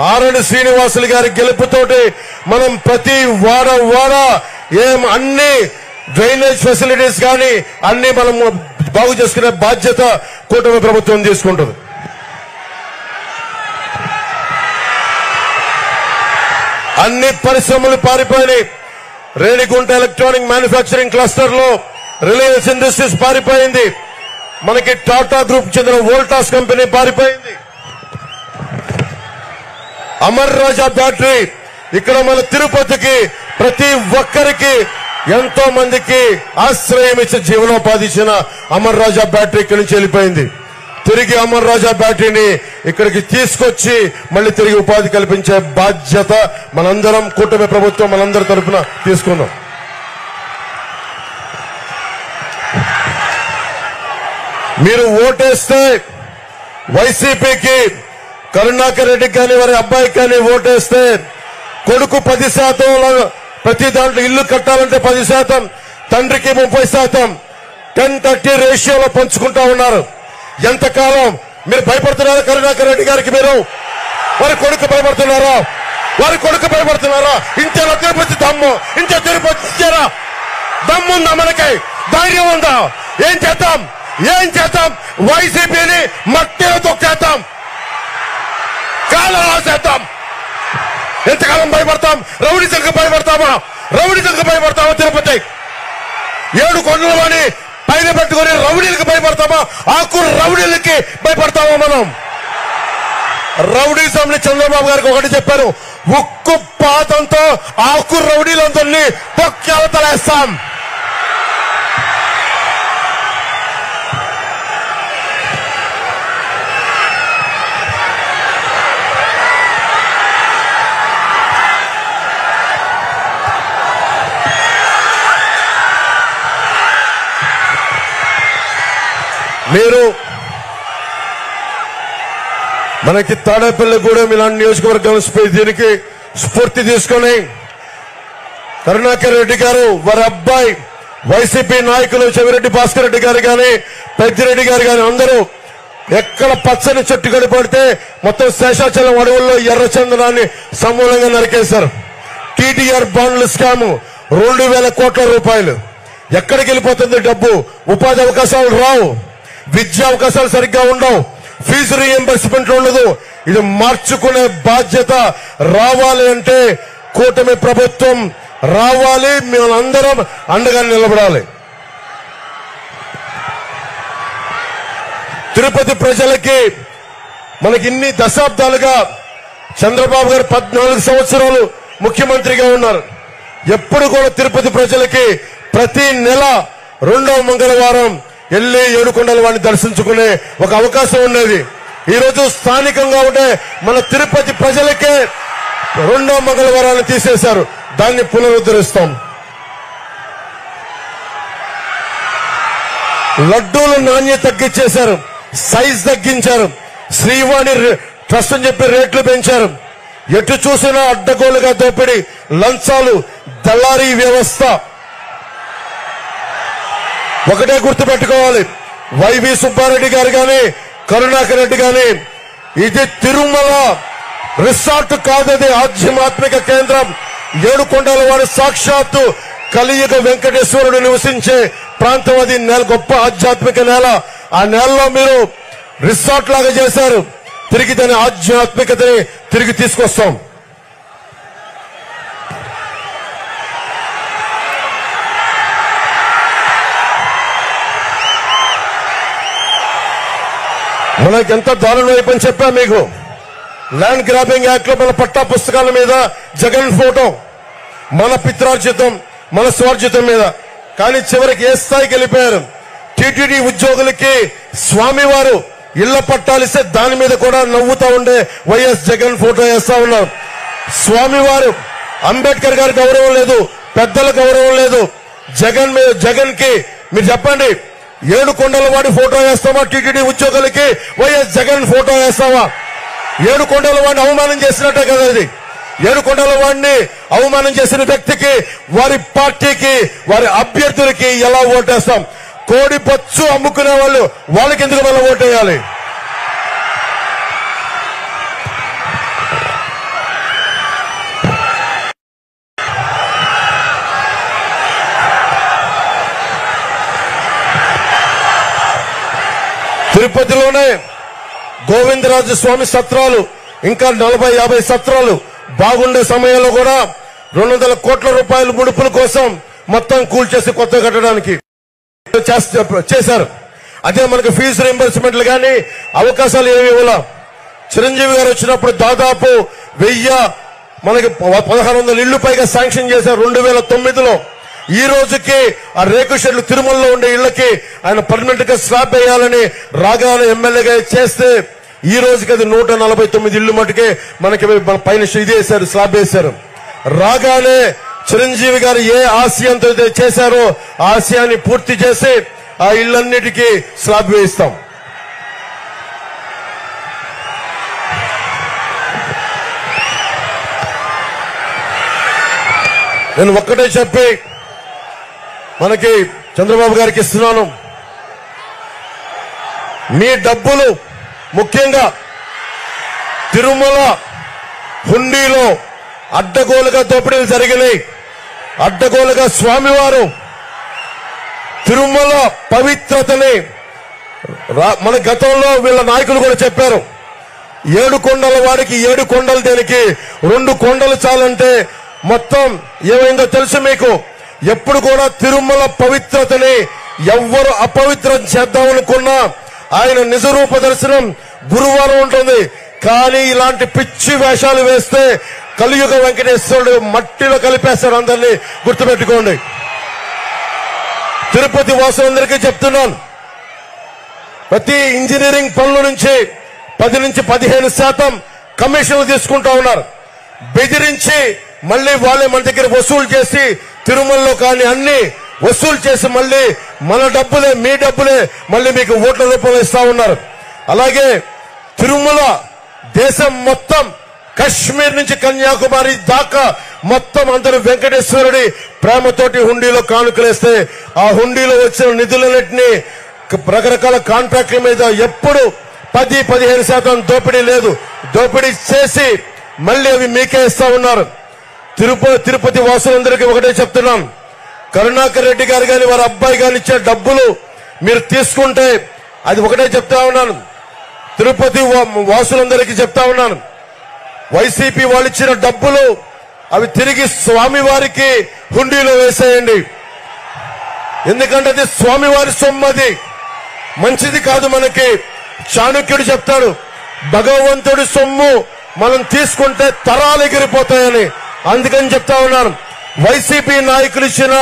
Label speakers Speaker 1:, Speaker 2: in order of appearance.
Speaker 1: ఆరణి శ్రీనివాసులు గారి గెలుపుతోటి మనం ప్రతి వాడ అన్ని డ్రైనేజ్ ఫెసిలిటీస్ కానీ అన్ని మనం బాగు చేసుకునే బాధ్యత కూటమి ప్రభుత్వం తీసుకుంటుంది. అన్ని పరిశ్రమలు పారిపోయినాయి. రేణిగుంట ఎలక్ట్రానిక్ మ్యానుఫ్యాక్చరింగ్ క్లస్టర్ లో రిలయన్స్ ఇండస్ట్రీస్ పారిపోయింది. మనకి టాటా గ్రూప్ చెందిన వోల్టాస్ కంపెనీ పారిపోయింది. అమర్ రాజా బ్యాటరీ ఇక్కడ మన తిరుపతికి ప్రతి ఒక్కరికి ఎంతో మందికి ఆశ్రయం ఇచ్చి జీవనోపాధి ఇచ్చిన అమర్ రాజా బ్యాటరీ ఇక్కడి నుంచి వెళ్ళిపోయింది. తిరిగి అమర్ రాజా బ్యాటరీని ఇక్కడికి తీసుకొచ్చి మళ్ళీ తిరిగి ఉపాధి కల్పించే బాధ్యత మనందరం కూటమి ప్రభుత్వం మనందరి తరఫున తీసుకున్నాం. మీరు ఓటేస్తే వైసీపీకి కరుణాకర్ రెడ్డికి కానీ వారి అబ్బాయికి కానీ ఓటేస్తే కొడుకు 10% ప్రతి దాంట్లో ఇల్లు కట్టాలంటే 10%, తండ్రికి 30%, 10-30 రేషియోలో పంచుకుంటా ఉన్నారు. ఎంతకాలం మీరు భయపడుతున్నారా కరుణాకర్ రెడ్డి గారికి? మీరు వారి కొడుకు భయపడుతున్నారా? వారి కొడుకు భయపడుతున్నారా? ఇంతేనా తిరుపతి దమ్ము? ఇంతే తిరుపతి ఇచ్చారా? దమ్ముందా మనకి? ధైర్యం ఉందా? ఏం చేద్దాం? వైసీపీని మట్టిలో తొక్కేద్దాం, కాలం రాసేద్దాం. ఎంతకాలం భయపడతాం? రౌడీజంకి భయపడతామా? తిరుపతి 7 కొండలమని పైన పెట్టుకుని రౌడీలకు భయపడతామా? ఆకు రౌడీలకి భయపడతామా? మనం రౌడీజంని చంద్రబాబు గారికి ఒకటి చెప్పారు, ఉక్కు పాతంతో ఆకు రౌడీలందరినీ తొక్కేస్తాం. మీరు మనకి తాడేపల్లిగూడెం ఇలాంటి నియోజకవర్గం దీనికి స్ఫూర్తి తీసుకొని కరుణాకర్ రెడ్డి గారు వారి అబ్బాయి వైసీపీ నాయకులు చెవిరెడ్డి భాస్కర్ రెడ్డి గారు కానీ పెద్దిరెడ్డి గారు కానీ అందరూ ఎక్కడ పచ్చని చెట్టు కడిపడితే మొత్తం శేషాచలం అడవుల్లో ఎర్రచందనాన్ని సమూలంగా నరికేశారు. టీటీఆర్ బాండ్ల స్కామ్ 2,000 కోట్ల రూపాయలు. ఎక్కడికి వెళ్ళిపోతుంది డబ్బు? ఉపాధి అవకాశాలు రావు, విద్యా అవకాశాలు సరిగ్గా ఉండవు, ఫీజు రీఎంబర్స్మెంట్ ఉండదు. ఇది మార్చుకునే బాధ్యత రావాలి అంటే కూటమి ప్రభుత్వం రావాలి, మేమందరం అండగా నిలబడాలి. తిరుపతి ప్రజలకి మనకి ఇన్ని దశాబ్దాలుగా చంద్రబాబు గారు 14 సంవత్సరాలు ముఖ్యమంత్రిగా ఉన్నారు. ఎప్పుడు కూడా తిరుపతి ప్రజలకి ప్రతి నెల 2వ మంగళవారం వెళ్లి ఏడుకొండల వాడిని దర్శించుకునే ఒక అవకాశం ఉండేది. ఈ రోజు స్థానికంగా ఉండే మన తిరుపతి ప్రజలకే 2వ మంగళవారాన్ని తీసేశారు. దాన్ని పునరుద్ధరిస్తాం. లడ్డూల నాణ్యత తగ్గించేశారు, సైజ్ తగ్గించారు, శ్రీవాణి ట్రస్ట్ అని చెప్పి రేట్లు పెంచారు. ఎటు చూసినా అడ్డగోలుగా దోపిడీ, లంచాలు, దళారీ వ్యవస్థ. ఒకటే గుర్తుపెట్టుకోవాలి, వైవి సుబ్బారెడ్డి గారు కానీ కరుణాకర్ రెడ్డి కానీ ఇది తిరుమల రిసార్ట్ కాదది ఆధ్యాత్మిక కేంద్రం. ఏడుకొండల వారి సాక్షాత్తు కలియుగ వెంకటేశ్వరుడు నివసించే ప్రాంతం. అది గొప్ప ఆధ్యాత్మిక నేల. ఆ నేలలో మీరు రిసార్ట్ లాగా చేశారు. తిరిగి దాని ఆధ్యాత్మికతని తిరిగి తీసుకొస్తాం. మనకి ఎంత దారుణం అయిపోయింది చెప్పా మీకు. ల్యాండ్ గ్రాబింగ్ యాక్ట్ లో మన పట్టా పుస్తకాల మీద జగన్ ఫోటో, మన పిత్రార్జితం, మన స్వార్జితం మీద. కానీ చివరికి ఏ స్థాయికి వెళ్ళిపోయారు? టీటీడీ ఉద్యోగులకి స్వామివారు ఇళ్ల పట్టాలిస్తే దాని మీద కూడా నవ్వుతా ఉండే వైఎస్ జగన్ ఫోటో వేస్తా ఉన్నారు. స్వామివారు అంబేద్కర్ గారి గౌరవం లేదు, పెద్దల గౌరవం లేదు. జగన్ కి మీరు చెప్పండి, ఏడుకొండల వాడి ఫోటో వేస్తావా? టీటీడీ ఉద్యోగులకి వైఎస్ జగన్ ఫోటో వేస్తావా? ఏడుకొండల వాడిని అవమానం చేసినట్టే కదా ఇది. ఏడుకొండల వాడిని అవమానం చేసిన వ్యక్తికి, వారి పార్టీకి, వారి అభ్యర్థులకి ఎలా ఓటేస్తాం? కోడి పచ్చు అమ్ముకునే వాళ్ళు వాళ్ళకి ఎందుకు మనం ఓటేయాలి? తిరుపతిలోనే గోవిందరాజు స్వామి సత్రాలు ఇంకా 40-50 సత్రాలు బాగుండే సమయంలో కూడా 200 కోట్ల రూపాయల ముడుపుల కోసం మొత్తం కూల్చేసి కొత్త కట్టడానికి చేశారు. అదే మనకు ఫీజు రీంబర్స్మెంట్లు కానీ అవకాశాలు ఏమి ఇవ్వాల. చిరంజీవి గారు వచ్చినప్పుడు దాదాపు 1000 మనకి 1600 ఇళ్లు పైగా శాంక్షన్ చేశారు 2009లో. ఈ రోజుకి ఆ రేకు షెడ్లు తిరుమలలో ఉండే ఇళ్లకి ఆయన పర్మనెంట్ గా స్లాబ్ వేయాలని రాగానే ఎమ్మెల్యేగా చేస్తే ఈ రోజుకి అది 149 ఇళ్లు మటుకే మనకి పైన ఇది వేశారు, స్లాబ్ వేశారు. రాగానే చిరంజీవి గారు ఏ ఆశయంతో చేశారో ఆ ఆశయాన్ని పూర్తి చేసి ఆ ఇళ్లన్నిటికీ స్లాబ్ వేయిస్తాం. నేను ఒక్కటే చెప్పి మనకి చంద్రబాబు గారికి ఇస్తున్నాను. మీ డబ్బులు ముఖ్యంగా తిరుమల హుండీలో అడ్డగోలుగా దోపిడీలు జరిగినాయి. అడ్డగోలుగా స్వామివారు తిరుమల పవిత్రతని మన గతంలో వీళ్ళ నాయకులు కూడా చెప్పారు. 7 కొండల వాడికి 7 కొండలు దేనికి, 2 కొండలు చాలంటే మొత్తం ఏమైందో తెలుసు మీకు. ఎప్పుడు కూడా తిరుమల పవిత్రతని ఎవ్వరు అపవిత్రం చేద్దామనుకున్నా ఆయన నిజరూప దర్శనం గురువారం ఉంటుంది. కానీ ఇలాంటి పిచ్చి వేషాలు వేస్తే కలియుగ వెంకటేశ్వరుడు మట్టిలో కలిపేస్తారు. అందరినీ గుర్తుపెట్టుకోండి. తిరుపతి వాసులందరికీ చెప్తున్నాను, ప్రతి ఇంజనీరింగ్ పనుల నుంచి 10 నుంచి 15% కమిషన్లు తీసుకుంటా ఉన్నారు. బెదిరించి మళ్లీ వాళ్ళే మన దగ్గర వసూలు చేసి తిరుమలలో కానీ అన్ని వసూలు చేసి మళ్లీ మన డబ్బులే మీ డబ్బులే మళ్లీ మీకు ఓట్ల రూపంలో ఇస్తా ఉన్నారు. అలాగే తిరుమల దేశం మొత్తం కశ్మీర్ నుంచి కన్యాకుమారి దాకా మొత్తం అందరూ వెంకటేశ్వరుడి ప్రేమతోటి హుండీలో కానుకలేస్తే ఆ హుండీలో వచ్చిన నిధులన్నింటినీ రకరకాల కాంట్రాక్టుల మీద ఎప్పుడు 10-15% దోపిడీ లేదు. దోపిడీ చేసి మళ్లీ అవి మీకే ఇస్తా ఉన్నారు. తిరుపతి వాసులందరికీ ఒకటే చెప్తున్నాం, కరుణాకర్ రెడ్డి గారు గాని వారి అబ్బాయి గాని ఇచ్చే డబ్బులు మీరు తీసుకుంటే అది ఒకటే చెప్తా ఉన్నాను. తిరుపతి వాసులందరికీ చెప్తా ఉన్నాను, వైసీపీ వాళ్ళు ఇచ్చిన డబ్బులు అవి తిరిగి స్వామివారికి హుండీలో వేసేయండి. ఎందుకంటే అది స్వామివారి సొమ్మది, మంచిది కాదు. మనకి చాణక్యుడు చెప్తాడు, భగవంతుడి సొమ్ము మనం తీసుకుంటే తరాలు ఎగిరిపోతాయని. అందుకని చెప్తా ఉన్నాను, వైసీపీ నాయకులు ఇచ్చిన